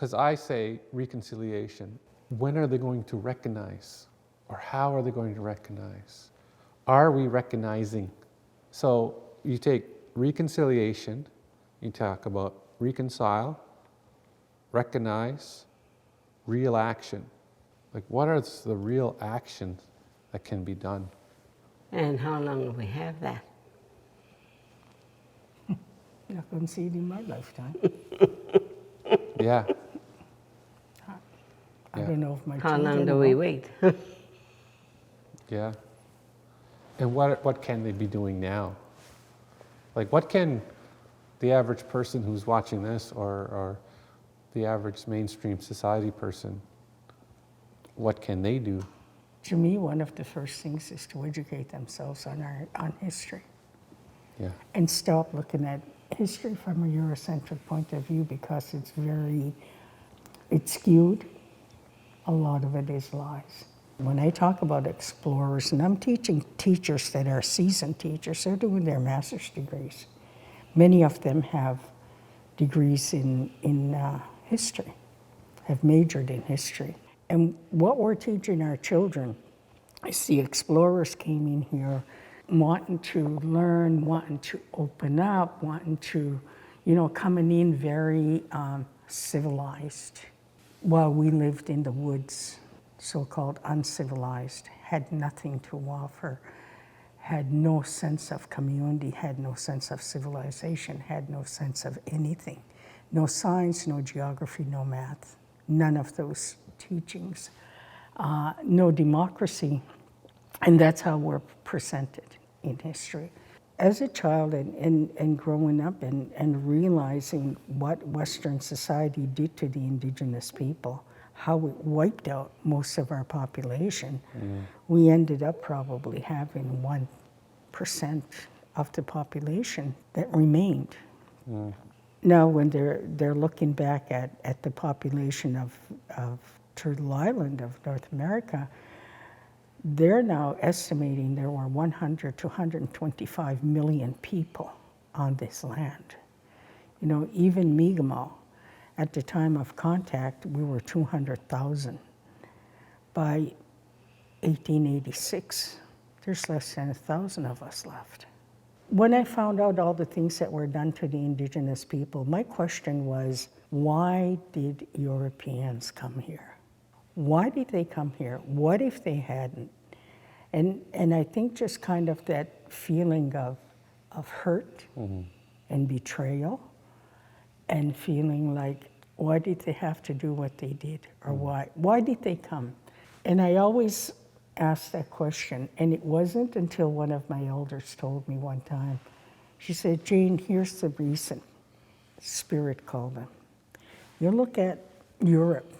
because I say reconciliation, when are they going to recognize? Or how are they going to recognize? Are we recognizing? So you take reconciliation, you talk about reconcile, recognize, real action. Like, what are the real actions that can be done? And how long do we have that? Not going to see it in my lifetime. Yeah. I don't know if my How children long do will. we wait? Yeah. And what can they be doing now? Like, what can the average person who's watching this, or the average mainstream society person, what can they do? To me, one of the first things is to educate themselves on history. Yeah. And stop looking at history from a Eurocentric point of view, because it's skewed. A lot of it is lies. When I talk about explorers, and I'm teaching teachers that are seasoned teachers, they're doing their master's degrees. Many of them have degrees in history, have majored in history. And what we're teaching our children is the explorers came in here wanting to learn, wanting to open up, wanting to, coming in very civilized, while we lived in the woods, so-called uncivilized, had nothing to offer, had no sense of community, had no sense of civilization, had no sense of anything. No science, no geography, no math, none of those teachings. No democracy, and that's how we're presented in history. As a child and growing up and realizing what Western society did to the indigenous people, how it wiped out most of our population, we ended up probably having 1% of the population that remained. Now, when they're looking back at the population of Turtle Island, of North America, they're now estimating there were 100 to 125 million people on this land. Even Mi'kmaq, at the time of contact, we were 200,000. By 1886, there's less than 1,000 of us left. When I found out all the things that were done to the indigenous people, my question was, why did Europeans come here? Why did they come here? What if they hadn't? And I think just kind of that feeling of hurt and betrayal, and feeling like, why did they have to do what they did? Or why did they come? And I always asked that question, and it wasn't until one of my elders told me one time. She said, Jane, here's the reason. Spirit called them. You look at Europe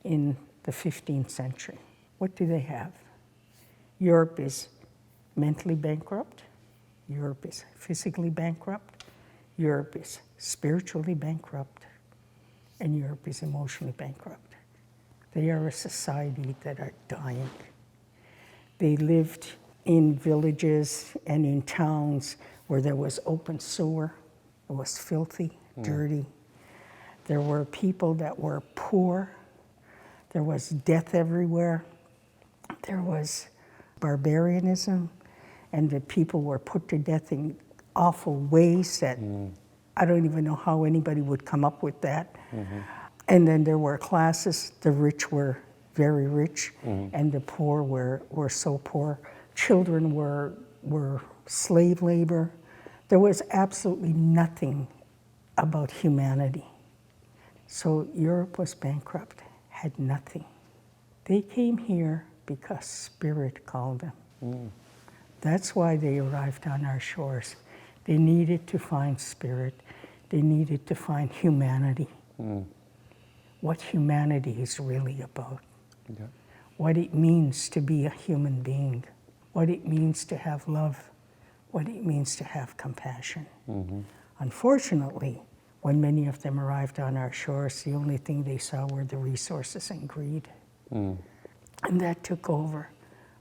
in the 15th century. What do they have? Europe is mentally bankrupt. Europe is physically bankrupt. Europe is spiritually bankrupt. And Europe is emotionally bankrupt. They are a society that are dying. They lived in villages and in towns where there was open sewer. It was filthy, dirty. There were people that were poor. There was death everywhere. There was barbarianism, and the people were put to death in awful ways that I don't even know how anybody would come up with that. And then there were classes. The rich were very rich, and the poor were so poor. Children were slave labor. There was absolutely nothing about humanity. So Europe was bankrupt, had nothing. They came here because Spirit called them. That's why they arrived on our shores. They needed to find Spirit. They needed to find humanity. What humanity is really about. Yeah. What it means to be a human being. What it means to have love. What it means to have compassion. Unfortunately, when many of them arrived on our shores, the only thing they saw were the resources and greed. And that took over.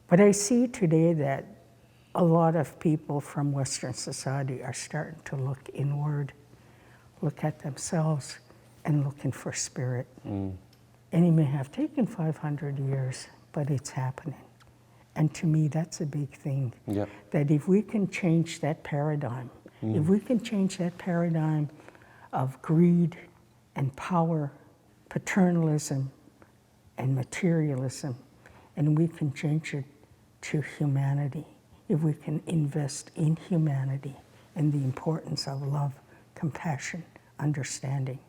But I see today that a lot of people from Western society are starting to look inward, look at themselves, and looking for spirit. Mm. And it may have taken 500 years, but it's happening. And to me, that's a big thing. Yep. That if we can change that paradigm, if we can change that paradigm of greed and power, paternalism and materialism, and we can change it to humanity, if we can invest in humanity and the importance of love, compassion, understanding,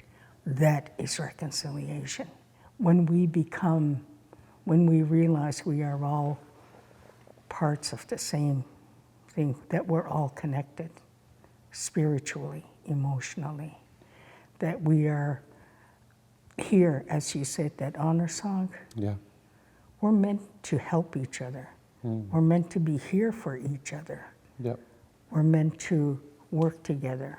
that is reconciliation. When we realize we are all parts of the same thing, that we're all connected spiritually, emotionally, that we are here, as you said, that honor song, Yeah. we're meant to help each other. We're meant to be here for each other. Yep. We're meant to work together.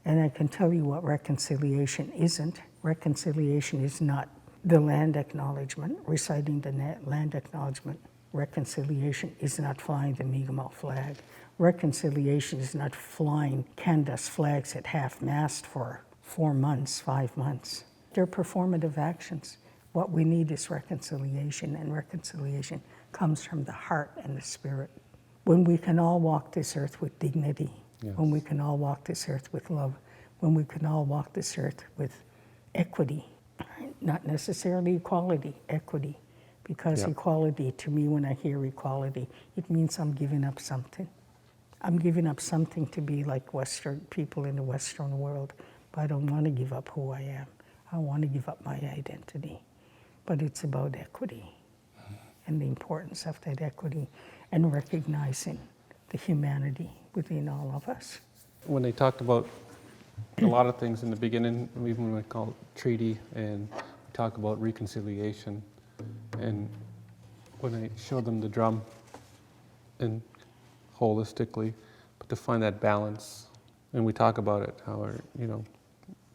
And I can tell you what reconciliation isn't. Reconciliation is not the land acknowledgement, reciting the land acknowledgement. Reconciliation is not flying the Mi'kmaq flag. Reconciliation is not flying Canada's flags at half-mast for 4 months, 5 months. They're performative actions. What we need is reconciliation, and reconciliation comes from the heart and the spirit. When we can all walk this earth with dignity, Yes. when we can all walk this earth with love, when we can all walk this earth with equity, not necessarily equality, equity. Because Yeah. equality, to me, when I hear equality, it means I'm giving up something. I'm giving up something to be like Western people in the Western world, but I don't want to give up who I am. I want to give up my identity. But it's about equity and the importance of that equity and recognizing the humanity within all of us. When they talked about a lot of things in the beginning, even when we call it treaty, and we talk about reconciliation, and when I showed them the drum and holistically, but to find that balance, and we talk about it, how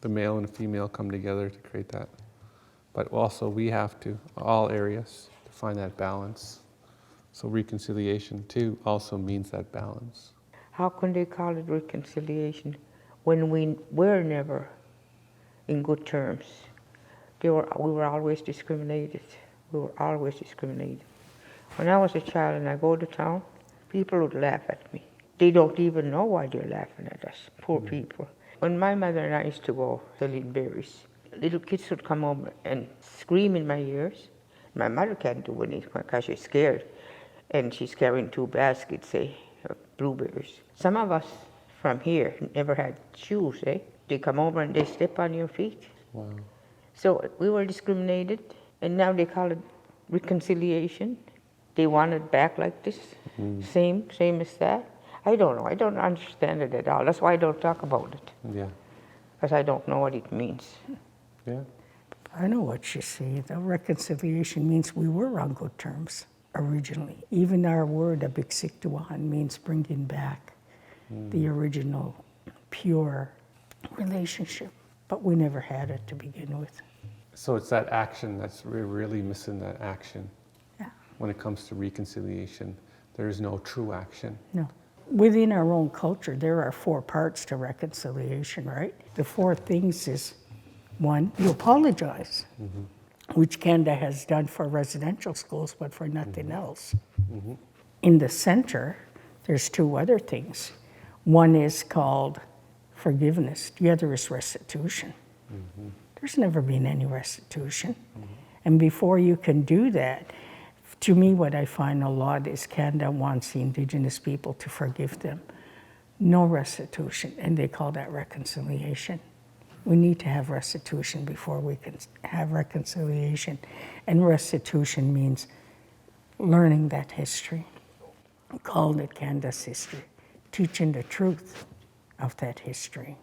the male and the female come together to create that. But also we have to, all areas, to find that balance. So reconciliation too also means that balance. How can they call it reconciliation when we were never in good terms? We were always discriminated. We were always discriminated. When I was a child and I go to town, people would laugh at me. They don't even know why they're laughing at us, poor people. When my mother and I used to go selling berries, little kids would come over and scream in my ears. My mother can't do anything because she's scared. And she's carrying 2 baskets, say, of blueberries. Some of us from here never had shoes, eh? They come over and they step on your feet. Wow. So we were discriminated, and now they call it reconciliation. They want it back like this, same as that. I don't know. I don't understand it at all. That's why I don't talk about it, Yeah. because I don't know what it means. Yeah. I know what you say. The reconciliation means we were on good terms originally. Even our word, abiksiktuan, means bringing back the original pure relationship. But we never had it to begin with. So it's that action that's we're really missing, that action. Yeah. When it comes to reconciliation, there is no true action. No. Within our own culture, there are 4 parts to reconciliation, right? The 4 things is, 1, you apologize, which Canada has done for residential schools, but for nothing else. In the center, there's 2 other things. One is called forgiveness. The other is restitution. There's never been any restitution. And before you can do that, to me, what I find a lot is Canada wants the Indigenous people to forgive them. No restitution, and they call that reconciliation. We need to have restitution before we can have reconciliation. And restitution means learning that history. We call it Canada's history, teaching the truth of that history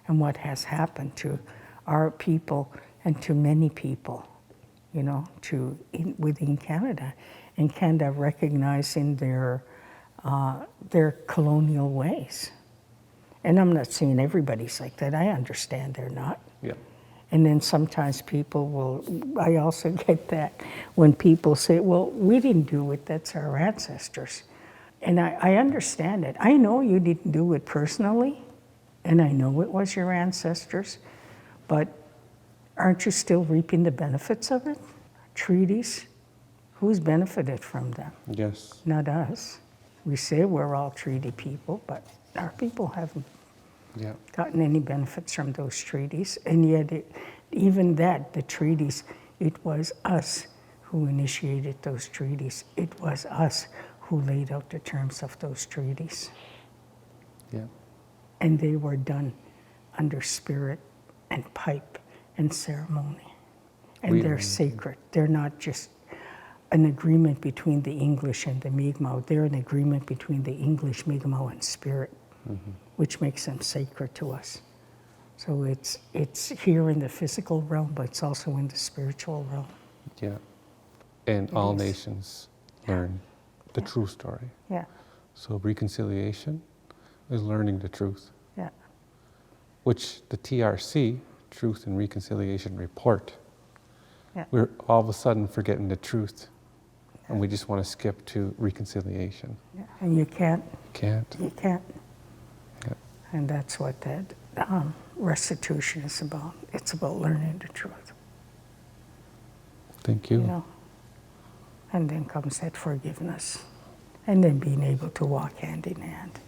and what has happened to our people and to many people, within Canada. And Canada recognizing their colonial ways. And I'm not saying everybody's like that. I understand they're not. Yeah. And then sometimes I also get that when people say, well, we didn't do it, that's our ancestors. And I understand it. I know you didn't do it personally, and I know it was your ancestors, But aren't you still reaping the benefits of it? Treaties, who's benefited from them? Yes. Not us. We say we're all treaty people, but our people haven't Yeah. gotten any benefits from those treaties. And yet, even that, the treaties, it was us who initiated those treaties. It was us who laid out the terms of those treaties. Yeah. And they were done under spirit and pipe and ceremony. And they're sacred. They're not just an agreement between the English and the Mi'kmaq. They're an agreement between the English, Mi'kmaq, and spirit, which makes them sacred to us. So it's here in the physical realm, but it's also in the spiritual realm. Yeah. And all is. nations learn the true story. Yeah, So reconciliation is learning the truth, yeah, which the TRC, Truth and Reconciliation Report, yeah. we're all of a sudden forgetting the truth. And we just want to skip to reconciliation. Yeah. And you can't. Can't. You can't. Yeah. And that's what that restitution is about. It's about learning the truth, Thank you. you know. And then comes that forgiveness, and then being able to walk hand in hand.